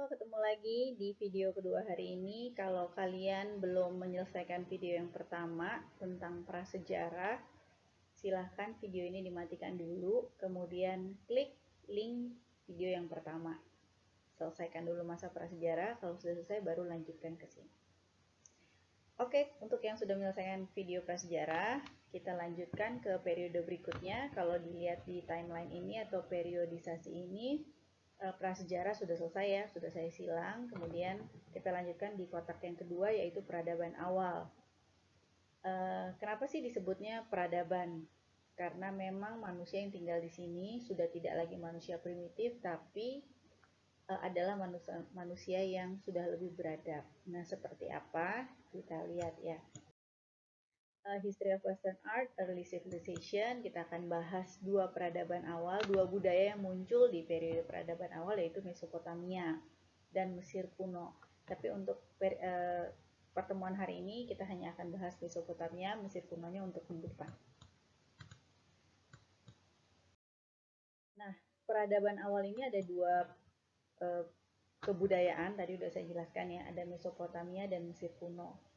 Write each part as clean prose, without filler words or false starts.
Halo, ketemu lagi di video kedua hari ini. Kalau kalian belum menyelesaikan video yang pertama tentang prasejarah, silahkan video ini dimatikan dulu, kemudian klik link video yang pertama. Selesaikan dulu masa prasejarah, kalau sudah selesai baru lanjutkan ke sini. Oke, untuk yang sudah menyelesaikan video prasejarah, kita lanjutkan ke periode berikutnya. Kalau dilihat di timeline ini atau periodisasi ini, prasejarah sudah selesai ya, sudah saya silang. Kemudian kita lanjutkan di kotak yang kedua, yaitu peradaban awal. Kenapa sih disebutnya peradaban? Karena memang manusia yang tinggal di sini sudah tidak lagi manusia primitif, tapi adalah manusia yang sudah lebih beradab. Nah, seperti apa? Kita lihat ya. History of Western Art, Early Civilization, kita akan bahas dua peradaban awal, dua budaya yang muncul di periode peradaban awal, yaitu Mesopotamia dan Mesir kuno. Tapi untuk pertemuan hari ini kita hanya akan bahas Mesopotamia, Mesir kunonya untuk minggu depan. Nah, peradaban awal ini ada dua kebudayaan, tadi udah saya jelaskan ya, ada Mesopotamia dan Mesir kuno.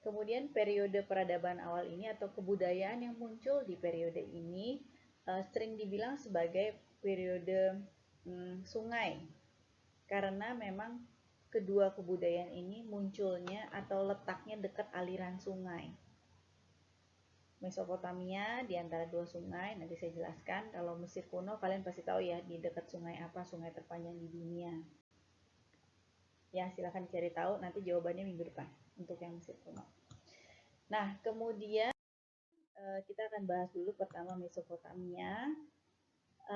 Kemudian periode peradaban awal ini atau kebudayaan yang muncul di periode ini sering dibilang sebagai periode sungai. Karena memang kedua kebudayaan ini munculnya atau letaknya dekat aliran sungai. Mesopotamia di antara dua sungai, nanti saya jelaskan. Kalau Mesir kuno kalian pasti tahu ya di dekat sungai apa, sungai terpanjang di dunia. Ya, silahkan cari tahu, nanti jawabannya minggu depan untuk yang Mesir kuno. Nah, kemudian kita akan bahas dulu pertama Mesopotamia.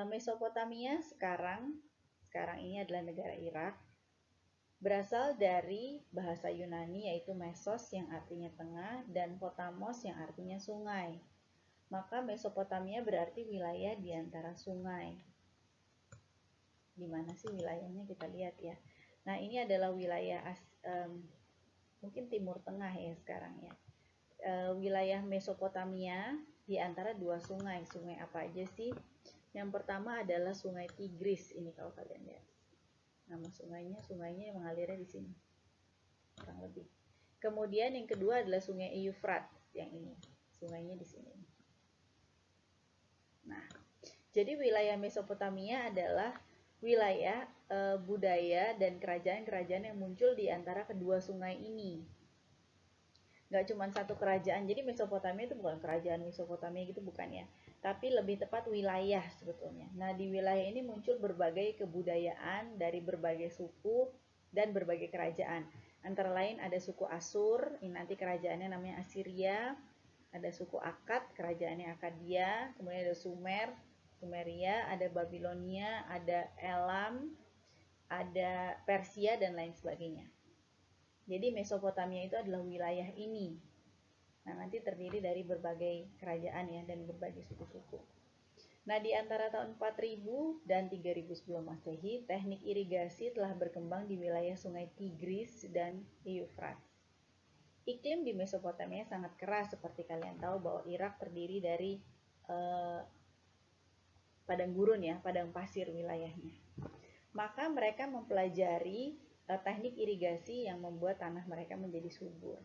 Mesopotamia sekarang ini adalah negara Irak. Berasal dari bahasa Yunani yaitu Mesos yang artinya tengah dan Potamos yang artinya sungai. Maka Mesopotamia berarti wilayah di antara sungai. Di mana sih wilayahnya kita lihat ya. Nah, ini adalah wilayah mungkin Timur Tengah ya sekarang ya. Wilayah Mesopotamia di antara dua sungai. Sungai apa aja sih? Yang pertama adalah Sungai Tigris. Ini kalau kalian lihat. Nama sungainya mengalirnya di sini. Kurang lebih. Kemudian yang kedua adalah Sungai Eufrat yang ini. Sungainya di sini. Nah, jadi wilayah Mesopotamia adalah wilayah budaya dan kerajaan-kerajaan yang muncul di antara kedua sungai ini. Nggak cuma satu kerajaan, jadi Mesopotamia itu bukan kerajaan Mesopotamia gitu, bukan ya, tapi lebih tepat wilayah sebetulnya. Nah, di wilayah ini muncul berbagai kebudayaan dari berbagai suku dan berbagai kerajaan. Antara lain ada suku Asur, ini nanti kerajaannya namanya Assyria, ada suku Akkad, kerajaannya Akkadia, kemudian ada Sumeria, ada Babilonia, ada Elam, ada Persia, dan lain sebagainya. Jadi Mesopotamia itu adalah wilayah ini. Nah, nanti terdiri dari berbagai kerajaan ya dan berbagai suku-suku. Nah, di antara tahun 4000 dan 3000 sebelum Masehi, teknik irigasi telah berkembang di wilayah Sungai Tigris dan Eufrat. Iklim di Mesopotamia sangat keras, seperti kalian tahu bahwa Irak terdiri dari padang gurun ya, padang pasir wilayahnya. Maka mereka mempelajari teknik irigasi yang membuat tanah mereka menjadi subur.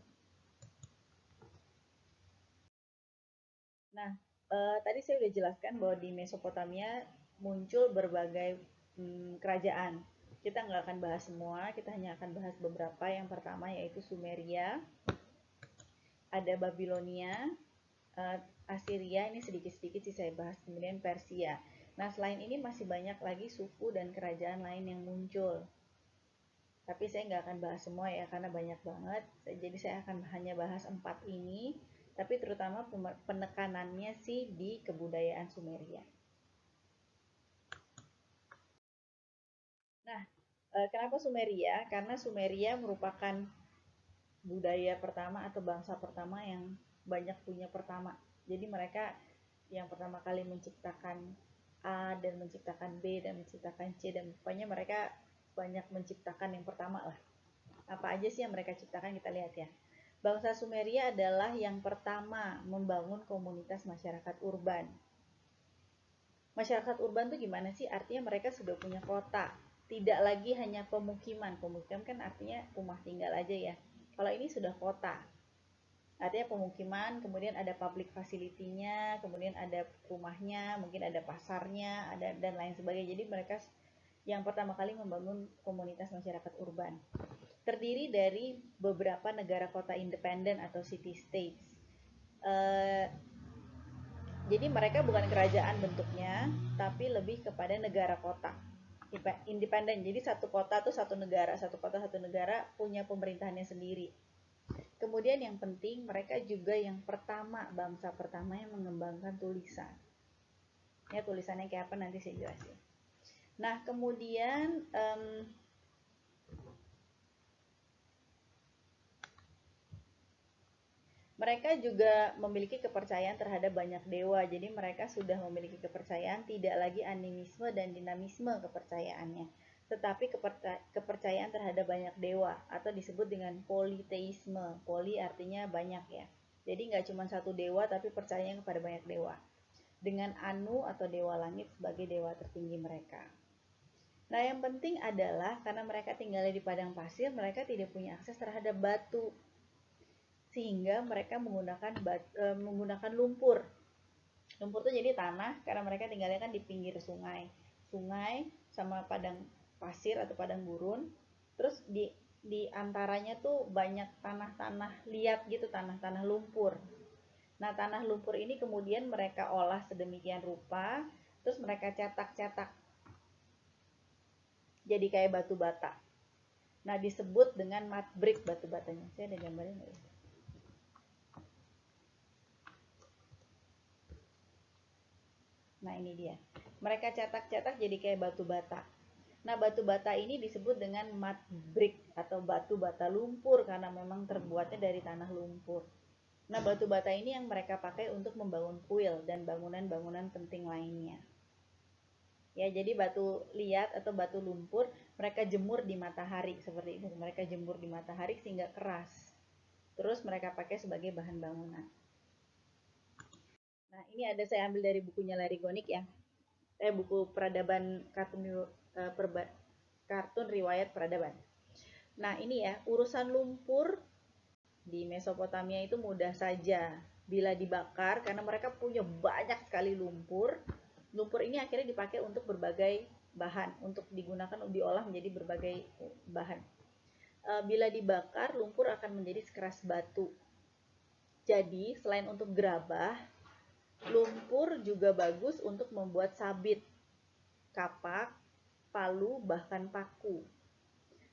Nah, tadi saya sudah jelaskan bahwa di Mesopotamia muncul berbagai kerajaan. Kita nggak akan bahas semua, kita hanya akan bahas beberapa. Yang pertama yaitu Sumeria, ada Babilonia, Assyria, ini sedikit-sedikit sih saya bahas, kemudian Persia. Nah, selain ini masih banyak lagi suku dan kerajaan lain yang muncul. Tapi saya nggak akan bahas semua ya, karena banyak banget. Jadi saya akan hanya bahas 4 ini, tapi terutama penekanannya sih di kebudayaan Sumeria. Nah, kenapa Sumeria? Karena Sumeria merupakan budaya pertama atau bangsa pertama yang banyak punya pertama. Jadi mereka yang pertama kali menciptakan A dan menciptakan B dan menciptakan C, dan pokoknya mereka banyak menciptakan yang pertama lah. Apa aja sih yang mereka ciptakan, kita lihat ya. Bangsa Sumeria adalah yang pertama membangun komunitas masyarakat urban. Masyarakat urban itu gimana sih? Artinya mereka sudah punya kota, tidak lagi hanya pemukiman. Pemukiman kan artinya rumah tinggal aja ya. Kalau ini sudah kota, artinya pemukiman, kemudian ada public facility-nya, kemudian ada rumahnya, mungkin ada pasarnya, ada dan lain sebagainya. Jadi mereka yang pertama kali membangun komunitas masyarakat urban. Terdiri dari beberapa negara kota independen atau city states. Jadi mereka bukan kerajaan bentuknya, tapi lebih kepada negara kota independen. Jadi satu kota atau satu negara punya pemerintahannya sendiri. Kemudian yang penting mereka juga yang pertama, bangsa pertama yang mengembangkan tulisan. Ya, tulisannya kayak apa nanti saya jelasin. Nah, kemudian mereka juga memiliki kepercayaan terhadap banyak dewa. Jadi mereka sudah memiliki kepercayaan, tidak lagi animisme dan dinamisme kepercayaannya, tetapi kepercayaan terhadap banyak dewa atau disebut dengan politeisme. Poli artinya banyak ya. Jadi nggak cuma satu dewa tapi percaya kepada banyak dewa. Dengan Anu atau dewa langit sebagai dewa tertinggi mereka. Nah, yang penting adalah karena mereka tinggalnya di padang pasir, mereka tidak punya akses terhadap batu. Sehingga mereka menggunakan lumpur. Lumpur itu jadi tanah karena mereka tinggalnya kan di pinggir sungai. Sungai sama padang pasir atau padang gurun. Terus di antaranya tuh banyak tanah-tanah liat gitu, tanah-tanah lumpur. Nah, tanah lumpur ini kemudian mereka olah sedemikian rupa, terus mereka cetak-cetak jadi kayak batu bata. Nah, disebut dengan mud brick batu batanya. Saya ada gambarnya nggak ya? Nah, ini dia. Mereka cetak-cetak jadi kayak batu bata. Nah, batu bata ini disebut dengan mud brick atau batu bata lumpur karena memang terbuatnya dari tanah lumpur. Nah, batu bata ini yang mereka pakai untuk membangun kuil dan bangunan-bangunan penting lainnya. Ya, jadi batu liat atau batu lumpur mereka jemur di matahari seperti ini. Mereka jemur di matahari sehingga keras. Terus mereka pakai sebagai bahan bangunan. Nah, ini ada saya ambil dari bukunya Larry Gonik ya. Buku peradaban kartun riwayat peradaban. Nah, ini ya, urusan lumpur di Mesopotamia itu mudah saja bila dibakar karena mereka punya banyak sekali lumpur. Lumpur ini akhirnya dipakai untuk berbagai bahan, untuk digunakan diolah menjadi berbagai bahan. Bila dibakar, lumpur akan menjadi sekeras batu. Jadi, selain untuk gerabah, lumpur juga bagus untuk membuat sabit, kapak, palu, bahkan paku.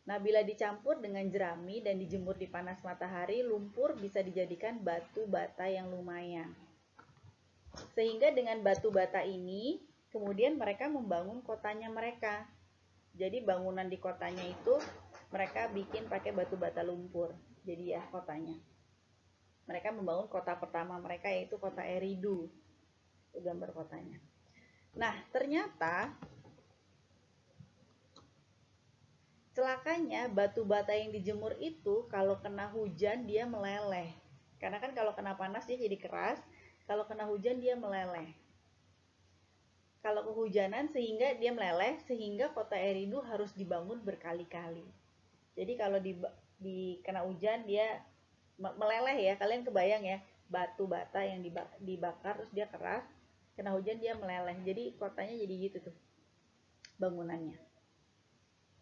Nah, bila dicampur dengan jerami dan dijemur di panas matahari, lumpur bisa dijadikan batu bata yang lumayan. Sehingga dengan batu bata ini, kemudian mereka membangun kotanya mereka. Jadi bangunan di kotanya itu mereka bikin pakai batu bata lumpur. Jadi ya kotanya. Mereka membangun kota pertama mereka yaitu kota Eridu. Itu gambar kotanya. Nah, ternyata celakanya batu bata yang dijemur itu kalau kena hujan dia meleleh. Karena kan kalau kena panas dia jadi keras, kalau kena hujan dia meleleh. Kalau kehujanan sehingga dia meleleh, sehingga kota Eridu harus dibangun berkali-kali. Jadi kalau di kena hujan dia meleleh ya, kalian kebayang ya, batu bata yang dibakar terus dia keras, kena hujan dia meleleh. Jadi kotanya jadi gitu tuh bangunannya.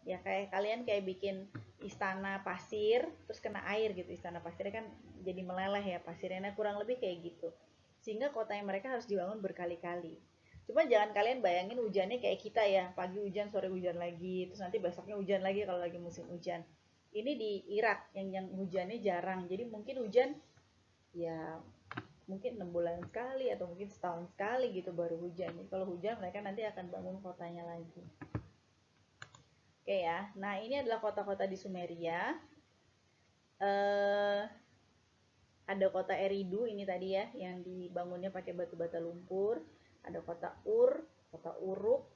Ya kayak kalian kayak bikin istana pasir terus kena air gitu, istana pasirnya kan jadi meleleh ya pasirnya, kurang lebih kayak gitu. Sehingga kota yang mereka harus dibangun berkali-kali. Cuma jangan kalian bayangin hujannya kayak kita ya, pagi hujan, sore hujan lagi, terus nanti besoknya hujan lagi kalau lagi musim hujan. Ini di Irak yang hujannya jarang, jadi mungkin hujan ya mungkin 6 bulan sekali atau mungkin setahun sekali gitu baru hujan. Jadi kalau hujan mereka nanti akan bangun kotanya lagi. Oke ya, nah ini adalah kota-kota di Sumeria. Ada kota Eridu ini tadi ya, yang dibangunnya pakai batu bata lumpur. Ada kota Ur, kota Uruk,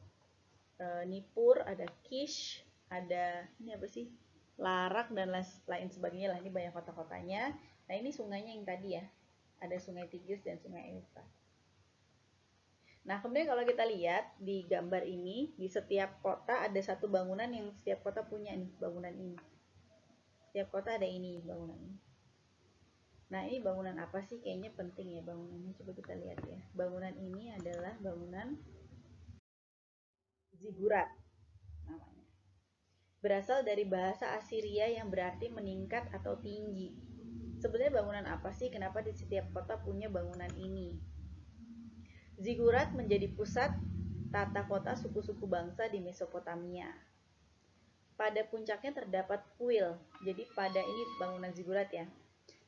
Nippur, ada Kish, ada ini apa sih? Larak dan lain sebagainya lah. Ini banyak kota-kotanya. Nah ini sungainya yang tadi ya, ada sungai Tigris dan sungai Eufrat. Nah, kemudian kalau kita lihat di gambar ini, di setiap kota ada satu bangunan yang setiap kota punya nih, bangunan ini. Setiap kota ada ini, bangunan ini. Nah, ini bangunan apa sih? Kayaknya penting ya bangunannya. Coba kita lihat ya. Bangunan ini adalah bangunan zigurat namanya. Berasal dari bahasa Assyria yang berarti meningkat atau tinggi. Sebenarnya bangunan apa sih? Kenapa di setiap kota punya bangunan ini? Zigurat menjadi pusat tata kota suku-suku bangsa di Mesopotamia. Pada puncaknya terdapat kuil. Jadi pada ini bangunan zigurat ya.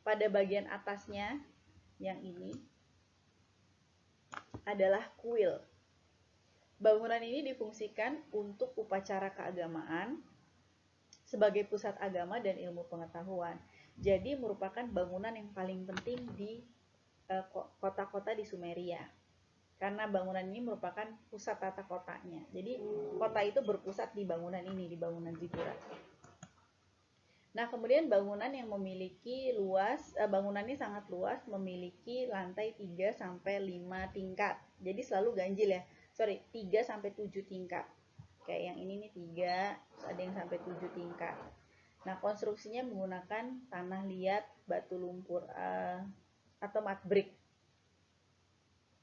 Pada bagian atasnya yang ini adalah kuil. Bangunan ini difungsikan untuk upacara keagamaan sebagai pusat agama dan ilmu pengetahuan. Jadi merupakan bangunan yang paling penting di kota-kota di Sumeria. Karena bangunan ini merupakan pusat tata kotanya. Jadi kota itu berpusat di bangunan ini, di bangunan zigurat. Nah, kemudian bangunan yang memiliki luas, bangunan ini sangat luas, memiliki lantai 3 sampai 5 tingkat. Jadi selalu ganjil ya. 3 sampai 7 tingkat. Kayak yang ini nih 3, ada yang sampai 7 tingkat. Nah, konstruksinya menggunakan tanah liat, batu lumpur, atau mud brick.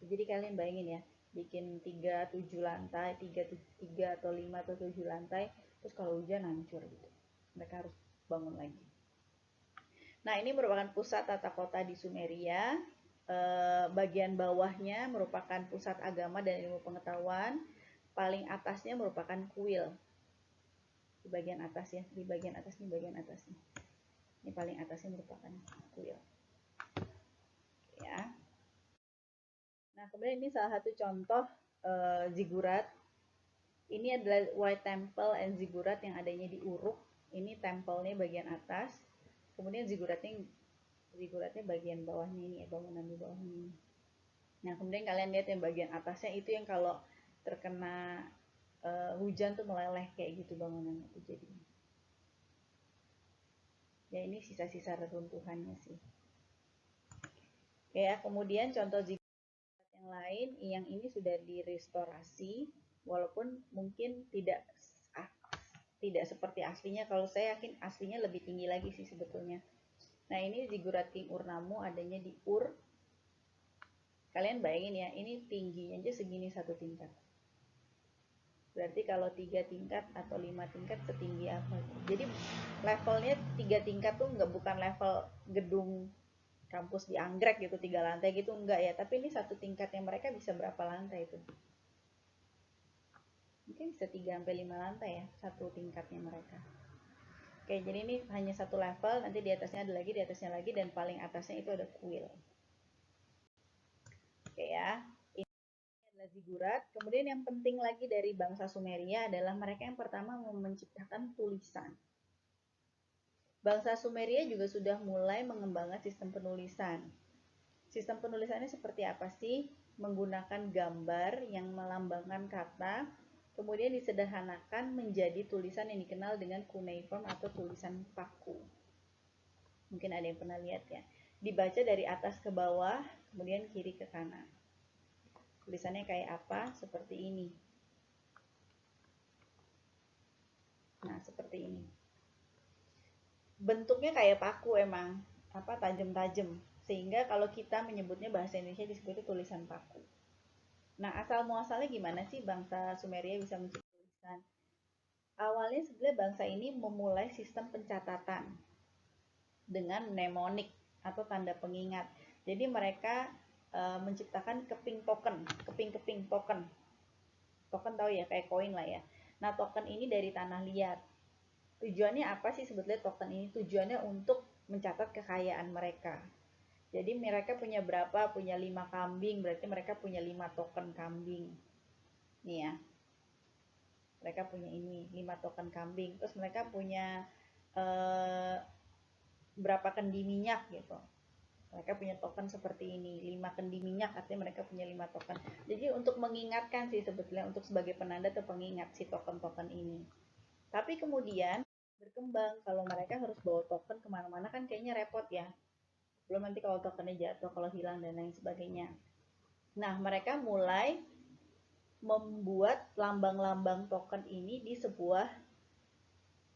Jadi kalian bayangin ya, bikin 3 7 lantai, 3 atau 5 atau 7 lantai, terus kalau hujan hancur gitu. Mereka harus bangun lagi. Nah, ini merupakan pusat tata kota di Sumeria. Bagian bawahnya merupakan pusat agama dan ilmu pengetahuan. Paling atasnya merupakan kuil. Di bagian atas ya, di bagian atas nih, bagian atas nih. Ini paling atasnya merupakan kuil. Ya. Nah, kemudian ini salah satu contoh zigurat. Ini adalah White Temple and Ziggurat yang adanya di Uruk. Ini tempelnya bagian atas. Kemudian ziguratnya bagian bawahnya ini, bangunan di bawahnya ini. Nah, kemudian kalian lihat yang bagian atasnya itu yang kalau terkena hujan tuh meleleh kayak gitu bangunannya itu jadi. Ya, ini sisa-sisa reruntuhannya sih. Ya, kemudian contoh zigurat yang lain, yang ini sudah direstorasi, walaupun mungkin tidak seperti aslinya. Kalau saya yakin aslinya lebih tinggi lagi sih sebetulnya. Nah, ini zigurat King Urnamu adanya di Ur. Kalian bayangin ya, ini tingginya aja segini satu tingkat. Berarti kalau 3 tingkat atau 5 tingkat setinggi apa? Jadi levelnya 3 tingkat tuh bukan level gedung kampus di Anggrek gitu 3 lantai gitu, enggak ya. Tapi ini satu tingkatnya mereka bisa berapa lantai itu? Mungkin bisa 3 sampai 5 lantai ya, satu tingkatnya mereka. Oke, jadi ini hanya satu level, nanti di atasnya ada lagi, di atasnya lagi, dan paling atasnya itu ada kuil. Oke ya, ini adalah zigurat. Kemudian yang penting lagi dari bangsa Sumeria adalah mereka yang pertama menciptakan tulisan. Bangsa Sumeria juga sudah mulai mengembangkan sistem penulisan. Sistem penulisannya seperti apa sih? Menggunakan gambar yang melambangkan kata, kemudian disederhanakan menjadi tulisan yang dikenal dengan cuneiform atau tulisan paku. Mungkin ada yang pernah lihat ya. Dibaca dari atas ke bawah, kemudian kiri ke kanan. Tulisannya kayak apa? Seperti ini. Nah, seperti ini. Bentuknya kayak paku emang, tajam-tajam. Sehingga kalau kita menyebutnya bahasa Indonesia disebutnya tulisan paku. Nah, asal muasalnya gimana sih bangsa Sumeria bisa menciptakan tulisan? Awalnya sebenarnya bangsa ini memulai sistem pencatatan dengan mnemonik atau tanda pengingat. Jadi mereka menciptakan keping-keping token. Token tahu ya, kayak koin lah ya. Nah, token ini dari tanah liat. Tujuannya apa sih sebetulnya token ini? Tujuannya untuk mencatat kekayaan mereka. Jadi mereka punya berapa? Punya 5 kambing, berarti mereka punya 5 token kambing. Nih ya. Mereka punya ini, 5 token kambing. Terus mereka punya berapa kendi minyak gitu. Mereka punya token seperti ini, 5 kendi minyak, artinya mereka punya 5 token. Jadi untuk mengingatkan sih sebetulnya, untuk sebagai penanda atau pengingat si token-token ini. Tapi kemudian berkembang, kalau mereka harus bawa token kemana-mana kan kayaknya repot ya. Belum nanti kalau tokennya jatuh, kalau hilang dan lain sebagainya. Nah, mereka mulai membuat lambang-lambang token ini di sebuah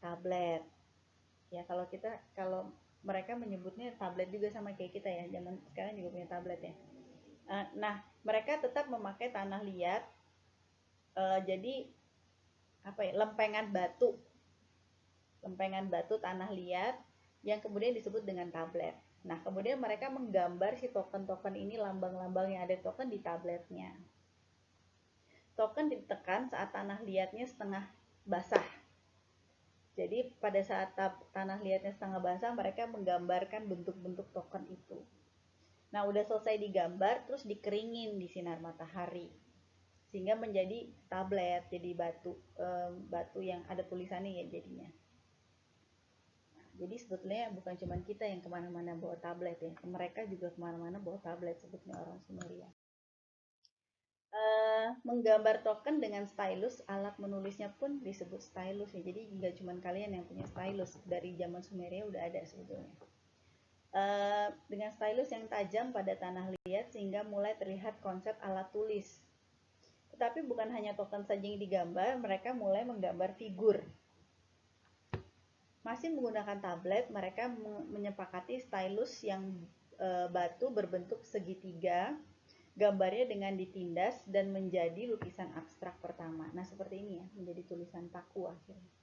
tablet. Ya, kalau mereka menyebutnya tablet juga sama kayak kita ya, zaman sekarang juga punya tablet ya. Nah, mereka tetap memakai tanah liat, jadi apa ya, lempengan batu tanah liat yang kemudian disebut dengan tablet. Nah, kemudian mereka menggambar si token-token ini, lambang-lambang yang ada token di tabletnya. Token ditekan saat tanah liatnya setengah basah. Jadi pada saat tanah liatnya setengah basah, mereka menggambarkan bentuk-bentuk token itu. Nah, udah selesai digambar, terus dikeringin di sinar matahari. Sehingga menjadi tablet, jadi batu yang ada tulisannya ya jadinya. Nah, jadi sebetulnya bukan cuma kita yang kemana-mana bawa tablet ya. Mereka juga kemana-mana bawa tablet sebetulnya orang Sumeria. Menggambar token dengan stylus, alat menulisnya pun disebut stylus ya. Jadi nggak cuma kalian yang punya stylus, dari zaman Sumeria udah ada sebetulnya. Dengan stylus yang tajam pada tanah liat sehingga mulai terlihat konsep alat tulis. Tetapi bukan hanya token saja yang digambar, mereka mulai menggambar figur. Masih menggunakan tablet, mereka menyepakati stylus yang batu berbentuk segitiga, gambarnya dengan ditindas dan menjadi lukisan abstrak pertama. Nah, seperti ini ya, menjadi tulisan paku akhirnya.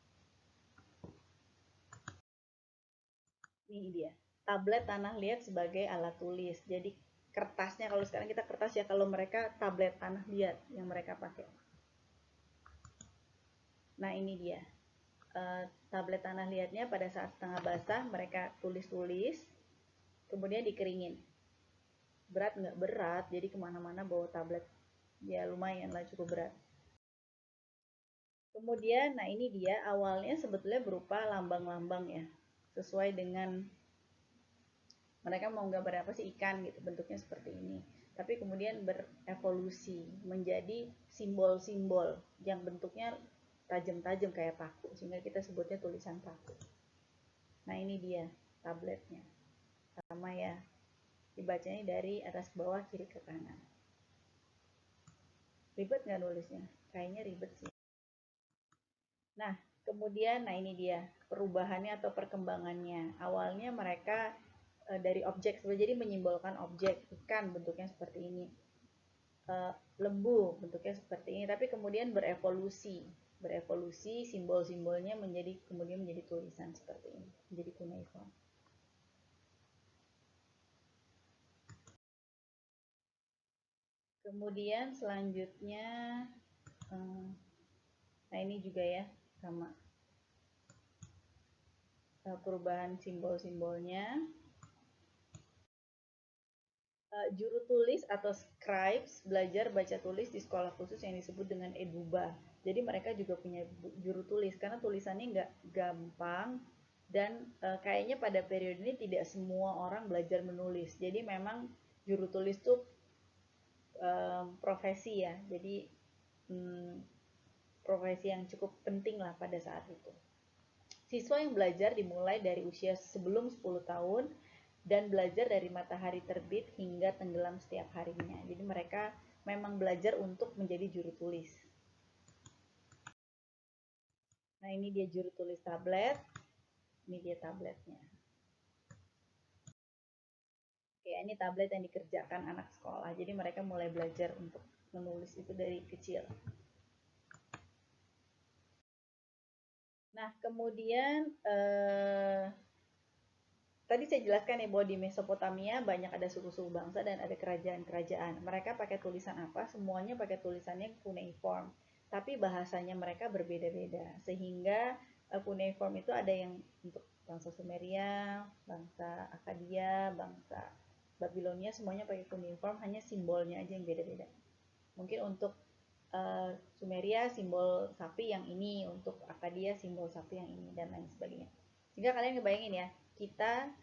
Ini dia, tablet tanah liat sebagai alat tulis. Jadi kertasnya, kalau sekarang kita kertas ya, kalau mereka tablet tanah liat yang mereka pakai. Nah, ini dia. Tablet tanah liatnya pada saat setengah basah mereka tulis-tulis, kemudian dikeringin. Berat nggak? Berat, jadi kemana-mana bawa tablet ya lumayan lah, cukup berat. Kemudian, nah ini dia, awalnya sebetulnya berupa lambang-lambang ya, sesuai dengan mereka mau gambar apa sih, ikan gitu, bentuknya seperti ini. Tapi kemudian berevolusi menjadi simbol-simbol yang bentuknya tajam-tajam kayak paku, sehingga kita sebutnya tulisan paku. Nah ini dia tabletnya, sama ya, dibacanya dari atas ke bawah, kiri ke kanan. Ribet nggak nulisnya? Kayaknya ribet sih. Nah, kemudian, nah ini dia perubahannya atau perkembangannya. Awalnya mereka dari objek, jadi menyimbolkan objek, ikan bentuknya seperti ini, lembu bentuknya seperti ini, tapi kemudian berevolusi simbol-simbolnya kemudian menjadi tulisan seperti ini, menjadi cuneiform. Kemudian selanjutnya, nah ini juga ya sama, perubahan simbol-simbolnya. Juru tulis atau scribes belajar baca tulis di sekolah khusus yang disebut dengan eduba. Jadi mereka juga punya juru tulis karena tulisannya nggak gampang, dan kayaknya pada periode ini tidak semua orang belajar menulis. Jadi memang juru tulis tuh profesi ya. Jadi profesi yang cukup penting lah pada saat itu. Siswa yang belajar dimulai dari usia sebelum 10 tahun dan belajar dari matahari terbit hingga tenggelam setiap harinya. Jadi mereka memang belajar untuk menjadi juru tulis. Nah ini dia juru tulis tablet, ini dia tabletnya. Oke, ini tablet yang dikerjakan anak sekolah. Jadi mereka mulai belajar untuk menulis itu dari kecil. Nah kemudian tadi saya jelaskan ya bahwa di Mesopotamia banyak ada suku-suku bangsa dan ada kerajaan-kerajaan. Mereka pakai tulisan apa? Semuanya pakai tulisannya cuneiform. Tapi bahasanya mereka berbeda-beda. Sehingga cuneiform itu ada yang untuk bangsa Sumeria, bangsa Akkadia, bangsa Babilonia, semuanya pakai cuneiform, hanya simbolnya aja yang beda-beda. Mungkin untuk Sumeria simbol sapi yang ini, untuk Akkadia simbol sapi yang ini, dan lain sebagainya. Sehingga kalian ngebayangin ya, kita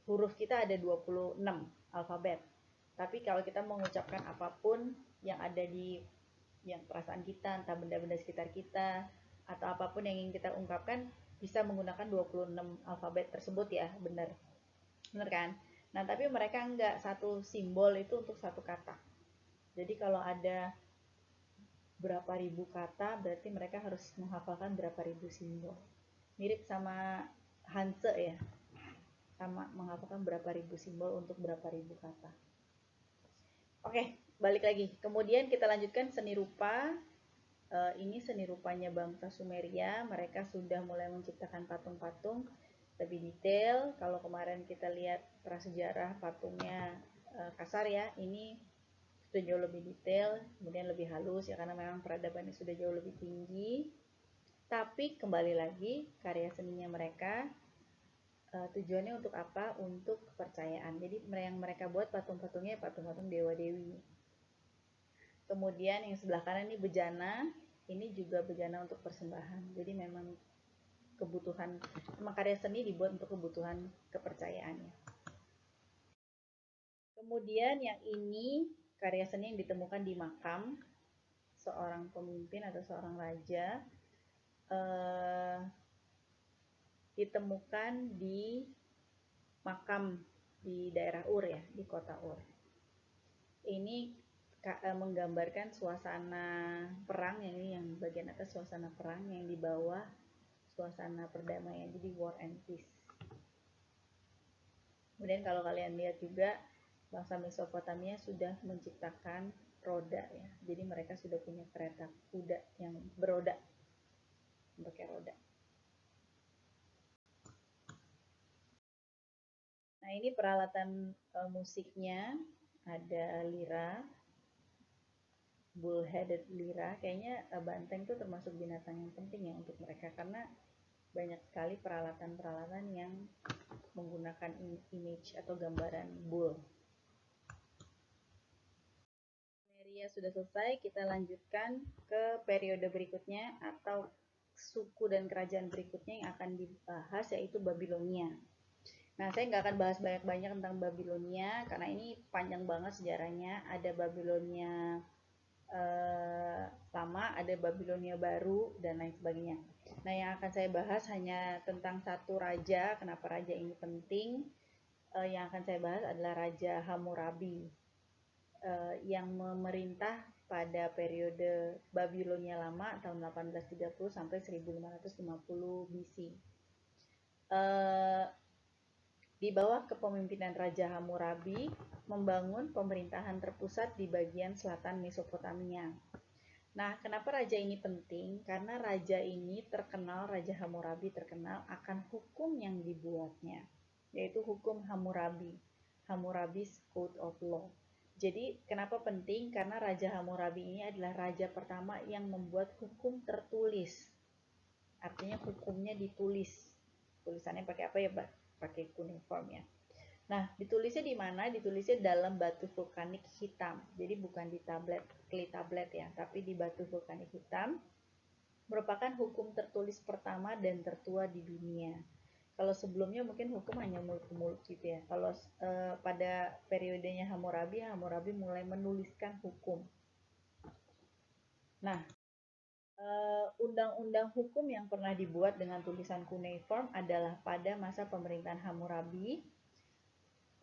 huruf kita ada 26 alfabet. Tapi kalau kita mengucapkan apapun yang ada di yang perasaan kita, entah benda-benda sekitar kita atau apapun yang ingin kita ungkapkan, bisa menggunakan 26 alfabet tersebut ya, benar. Benar kan? Nah, tapi mereka enggak, satu simbol itu untuk satu kata. Jadi kalau ada berapa ribu kata, berarti mereka harus menghafalkan berapa ribu simbol. Mirip sama Hanse ya, sama menghafalkan berapa ribu simbol untuk berapa ribu kata. Oke, balik lagi. Kemudian kita lanjutkan seni rupa. Ini seni rupanya bangsa Sumeria. Mereka sudah mulai menciptakan patung-patung lebih detail. Kalau kemarin kita lihat prasejarah patungnya kasar ya, ini sudah jauh lebih detail, kemudian lebih halus ya karena memang peradabannya sudah jauh lebih tinggi. Tapi kembali lagi karya seninya mereka tujuannya untuk apa? Untuk kepercayaan. Jadi yang mereka buat patung-patungnya patung-patung dewa-dewi. Kemudian yang sebelah kanan ini bejana, ini juga bejana untuk persembahan. Jadi memang kebutuhan, memang karya seni dibuat untuk kebutuhan kepercayaannya. Kemudian yang ini karya seni yang ditemukan di makam seorang pemimpin atau seorang raja, ditemukan di makam di daerah Ur ya, di kota Ur. Ini menggambarkan suasana perang, ini yang bagian atas suasana perang, yang di bawah suasana perdamaian, jadi war and peace. Kemudian kalau kalian lihat juga bangsa Mesopotamia sudah menciptakan roda ya, jadi mereka sudah punya kereta kuda yang beroda, pakai roda. Nah ini peralatan musiknya, ada lira, bull-headed lira. Kayaknya banteng itu termasuk binatang yang penting ya untuk mereka karena banyak sekali peralatan-peralatan yang menggunakan image atau gambaran bull. Sumeria sudah selesai, kita lanjutkan ke periode berikutnya atau suku dan kerajaan berikutnya yang akan dibahas, yaitu Babilonia. Nah, saya nggak akan bahas banyak-banyak tentang Babilonia karena ini panjang banget sejarahnya. Ada Babilonia lama, ada Babilonia baru, dan lain sebagainya. Nah, yang akan saya bahas hanya tentang satu raja. Kenapa raja ini penting? Yang akan saya bahas adalah Raja Hammurabi yang memerintah pada periode Babilonia lama tahun 1830 sampai 1550 BC. Di bawah kepemimpinan Raja Hammurabi, membangun pemerintahan terpusat di bagian selatan Mesopotamia. Nah, kenapa raja ini penting? Karena raja ini terkenal, Raja Hammurabi terkenal akan hukum yang dibuatnya, yaitu hukum Hammurabi, Hammurabi's Code of Law. Jadi, kenapa penting? Karena Raja Hammurabi ini adalah raja pertama yang membuat hukum tertulis. Artinya hukumnya ditulis. Tulisannya pakai apa ya, Pak? Pakai cuneiform ya. Nah, ditulisnya di mana? Ditulisnya dalam batu vulkanik hitam. Jadi bukan di clay tablet ya, tapi di batu vulkanik hitam. Merupakan hukum tertulis pertama dan tertua di dunia. Kalau sebelumnya mungkin hukum hanya mulut ke mulut gitu ya. Kalau pada periodenya Hammurabi, Hammurabi mulai menuliskan hukum. Nah, undang-undang hukum yang pernah dibuat dengan tulisan cuneiform adalah pada masa pemerintahan Hammurabi.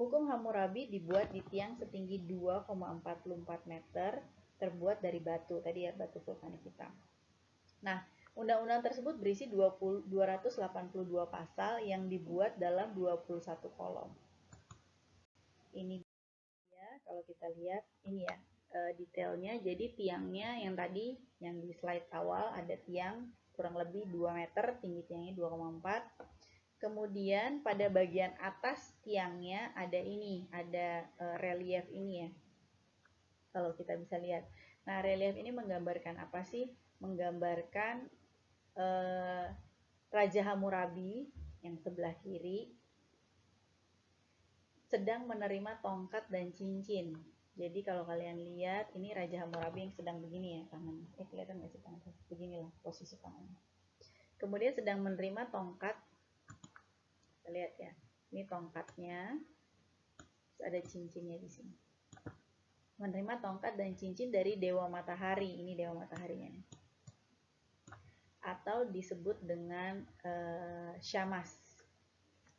Hukum Hammurabi dibuat di tiang setinggi 2,44 meter, terbuat dari batu, tadi ya batu vulkanik hitam. Nah, undang-undang tersebut berisi 282 pasal yang dibuat dalam 21 kolom. Ini ya, kalau kita lihat ini ya detailnya. Jadi tiangnya yang tadi yang di slide awal ada tiang kurang lebih 2 meter, tinggi tiangnya 2,4. Kemudian pada bagian atas tiangnya ada ini, ada relief ini ya. Kalau kita bisa lihat. Nah, relief ini menggambarkan apa sih? Menggambarkan Raja Hammurabi yang sebelah kiri sedang menerima tongkat dan cincin. Jadi kalau kalian lihat, ini Raja Hammurabi yang sedang begini ya tangannya. Kelihatan nggak sih tangannya? Beginilah posisi tangannya. Kemudian sedang menerima tongkat. Kita lihat ya, ini tongkatnya. Terus ada cincinnya di sini. Menerima tongkat dan cincin dari Dewa Matahari. Ini Dewa Mataharinya. Atau disebut dengan Syamas.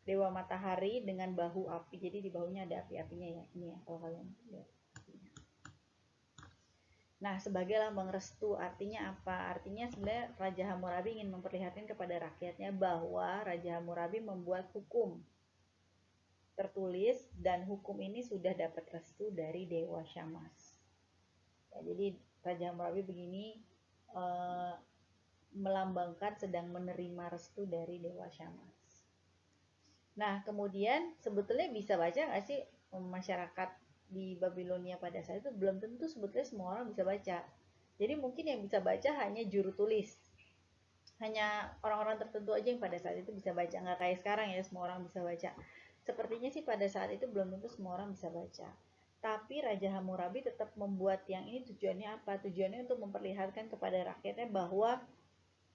Dewa Matahari dengan bahu api. Jadi di bahunya ada api-apinya ya. Ini ya kalau kalian lihat. Nah, sebagai lambang restu, artinya apa? Artinya sebenarnya Raja Hammurabi ingin memperlihatkan kepada rakyatnya bahwa Raja Hammurabi membuat hukum tertulis dan hukum ini sudah dapat restu dari Dewa Syammas. Ya, jadi Raja Hammurabi begini melambangkan sedang menerima restu dari Dewa Syammas. Nah, kemudian sebetulnya bisa baca nggak sih masyarakat di Babilonia pada saat itu? Belum tentu sebetulnya semua orang bisa baca. Jadi mungkin yang bisa baca hanya juru tulis. Hanya orang-orang tertentu aja yang pada saat itu bisa baca. Nggak kayak sekarang ya, semua orang bisa baca. Sepertinya sih pada saat itu belum tentu semua orang bisa baca. Tapi Raja Hammurabi tetap membuat yang ini tujuannya apa? Tujuannya untuk memperlihatkan kepada rakyatnya bahwa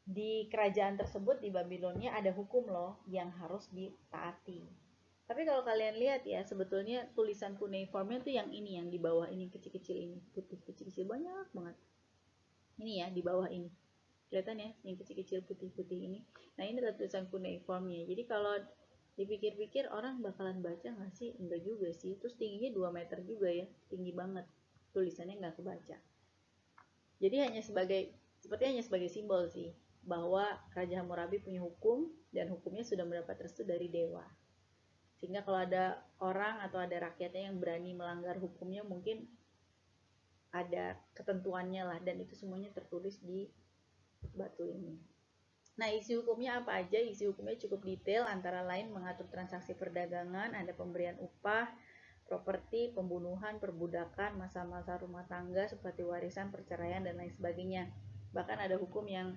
di kerajaan tersebut di Babilonia ada hukum loh yang harus ditaati. Tapi kalau kalian lihat ya, sebetulnya tulisan cuneiformnya tuh yang ini, yang di bawah ini kecil-kecil ini, putih kecil-kecil banyak banget. Ini ya di bawah ini. Kelihatan ya, yang kecil-kecil putih-putih ini. Nah, ini adalah tulisan cuneiformnya. Jadi kalau dipikir-pikir orang bakalan baca nggak sih? Enggak juga sih. Terus tingginya 2 meter juga ya, tinggi banget. Tulisannya nggak kebaca. Jadi sepertinya hanya sebagai simbol sih bahwa Raja Hammurabi punya hukum dan hukumnya sudah mendapat restu dari dewa. Sehingga kalau ada orang atau ada rakyatnya yang berani melanggar hukumnya, mungkin ada ketentuannya lah, dan itu semuanya tertulis di batu ini. Nah, isi hukumnya apa aja? Isi hukumnya cukup detail, antara lain mengatur transaksi perdagangan, ada pemberian upah, properti, pembunuhan, perbudakan, masa-masa rumah tangga seperti warisan, perceraian, dan lain sebagainya. Bahkan ada hukum yang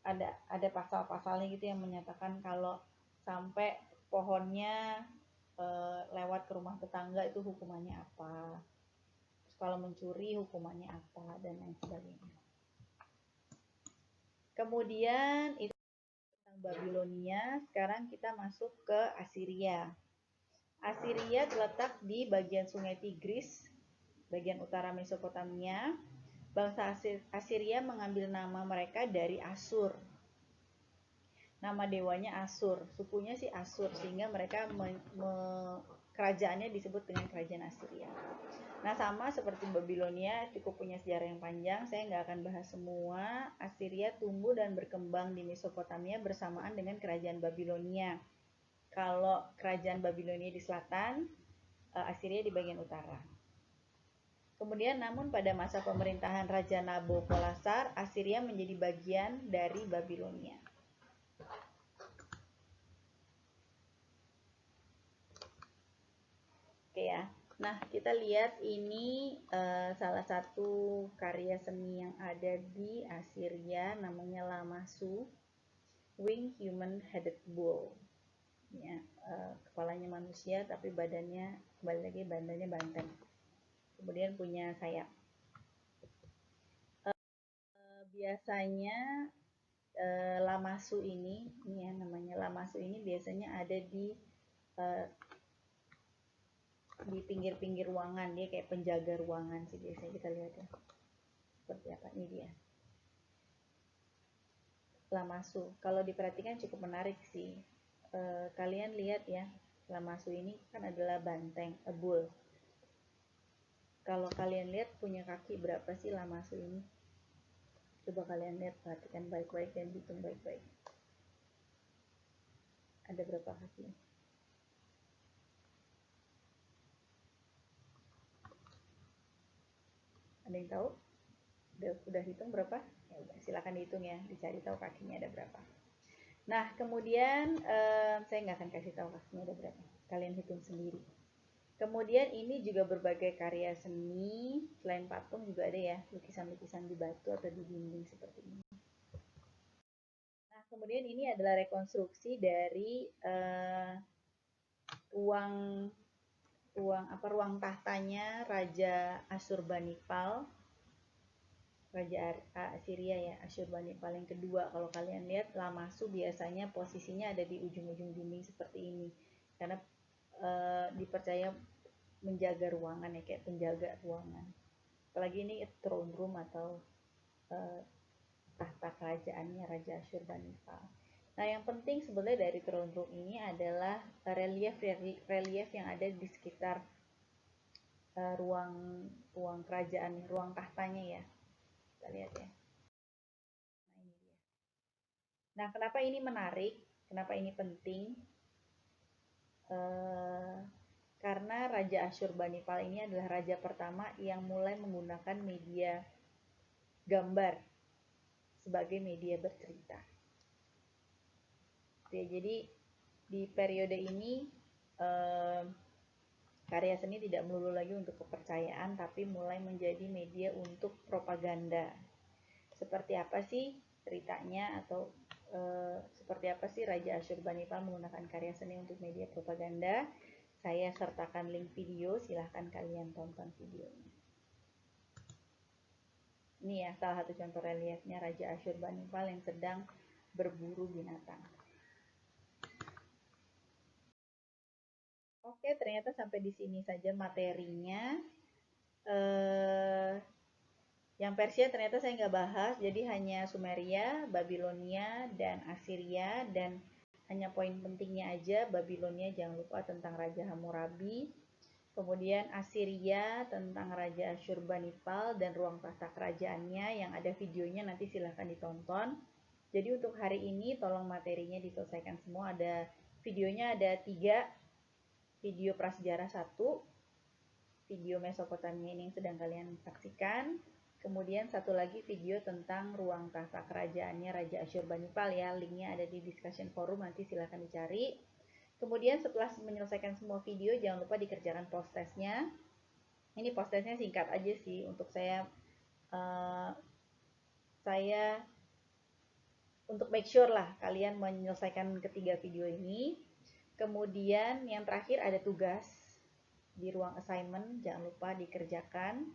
ada pasal-pasalnya gitu yang menyatakan kalau sampai pohonnya lewat ke rumah tetangga itu hukumannya apa. Terus kalau mencuri hukumannya apa, dan lain sebagainya. Kemudian itu tentang Babilonia. Sekarang kita masuk ke Assyria. Assyria terletak di bagian Sungai Tigris, bagian utara Mesopotamia. Bangsa Assyria mengambil nama mereka dari Asur. Nama dewanya Asur, sukunya sih Asur, sehingga mereka kerajaannya disebut dengan kerajaan Assyria. Nah, sama seperti Babilonia, cukup punya sejarah yang panjang. Saya nggak akan bahas semua. Assyria tumbuh dan berkembang di Mesopotamia bersamaan dengan kerajaan Babilonia. Kalau kerajaan Babilonia di selatan, Assyria di bagian utara. Kemudian namun pada masa pemerintahan Raja Nabokolassar, Assyria menjadi bagian dari Babilonia. Oke ya. Nah, kita lihat ini salah satu karya seni yang ada di Assyria, namanya Lamassu, Winged Human Headed Bull. Ya, kepalanya manusia tapi badannya, kembali lagi, badannya banteng. Kemudian punya sayap. Biasanya Lamassu ini ya namanya Lamassu ini biasanya ada di pinggir-pinggir ruangan, dia kayak penjaga ruangan sih biasanya kita lihat ya. Seperti apa ini dia. Lamassu. Kalau diperhatikan cukup menarik sih. Kalian lihat ya, Lamassu ini kan adalah banteng, bull. Kalau kalian lihat punya kaki berapa sih Lamassu ini? Coba kalian lihat, perhatikan baik-baik dan hitung baik-baik. Ada berapa kaki? Ada yang tahu? Udah hitung berapa? Ya udah, silakan dihitung ya, dicari tahu kakinya ada berapa. Nah, kemudian saya nggak akan kasih tahu kakinya ada berapa. Kalian hitung sendiri. Kemudian ini juga berbagai karya seni, selain patung juga ada ya, lukisan-lukisan di batu atau di dinding seperti ini. Nah, kemudian ini adalah rekonstruksi dari ruang tahtanya Raja Asurbanipal, Raja Assyria ya, Asyurbanipal yang kedua. Kalau kalian lihat Lamassu biasanya posisinya ada di ujung-ujung dinding seperti ini, karena dipercaya menjaga ruangan ya, kayak penjaga ruangan. Apalagi ini throne room atau tahta kerajaannya Raja Asyurbanipal. Nah, yang penting sebenarnya dari throne room ini adalah relief yang ada di sekitar ruang kerajaan, ruang tahtanya ya. Kita lihat ya. Nah, ini dia. Nah, kenapa ini menarik? Kenapa ini penting? Karena Raja Asyurbanipal ini adalah raja pertama yang mulai menggunakan media gambar sebagai media bercerita. Ya, jadi di periode ini karya seni tidak melulu lagi untuk kepercayaan, tapi mulai menjadi media untuk propaganda. Seperti apa sih ceritanya atau seperti apa sih Raja Asyurbanipal menggunakan karya seni untuk media propaganda? Saya sertakan link video, silahkan kalian tonton videonya. Ini ya salah satu contoh reliefnya Raja Asyurbanipal yang sedang berburu binatang. Oke, ternyata sampai di sini saja materinya. Yang Persia ternyata saya nggak bahas, jadi hanya Sumeria, Babilonia, dan Assyria, dan hanya poin pentingnya aja. Babilonia jangan lupa tentang Raja Hammurabi, kemudian Assyria tentang Raja Asyurbanipal dan ruang tahta kerajaannya yang ada videonya, nanti silahkan ditonton. Jadi untuk hari ini tolong materinya diselesaikan semua. Ada videonya, ada 3, video prasejarah 1, video Mesopotamia ini yang sedang kalian saksikan. Kemudian satu lagi video tentang ruang tahta kerajaannya Raja Asyurbanipal ya, linknya ada di discussion forum, nanti silahkan dicari. Kemudian setelah menyelesaikan semua video, jangan lupa dikerjakan post testnya. Ini post testnya singkat aja sih, untuk saya untuk make sure lah kalian menyelesaikan ketiga video ini. Kemudian yang terakhir ada tugas di ruang assignment, jangan lupa dikerjakan.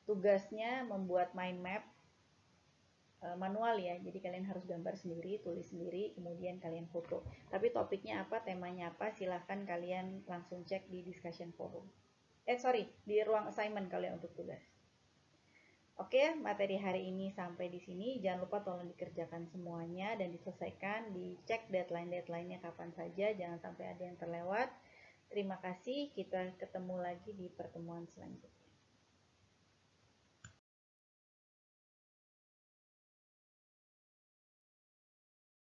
Tugasnya membuat mind map manual ya, jadi kalian harus gambar sendiri, tulis sendiri, kemudian kalian foto. Tapi topiknya apa, temanya apa, silahkan kalian langsung cek di discussion forum. Di ruang assignment kalian untuk tugas. Oke, materi hari ini sampai di sini. Jangan lupa tolong dikerjakan semuanya dan diselesaikan, dicek deadline-deadline-nya kapan saja, jangan sampai ada yang terlewat. Terima kasih, kita ketemu lagi di pertemuan selanjutnya.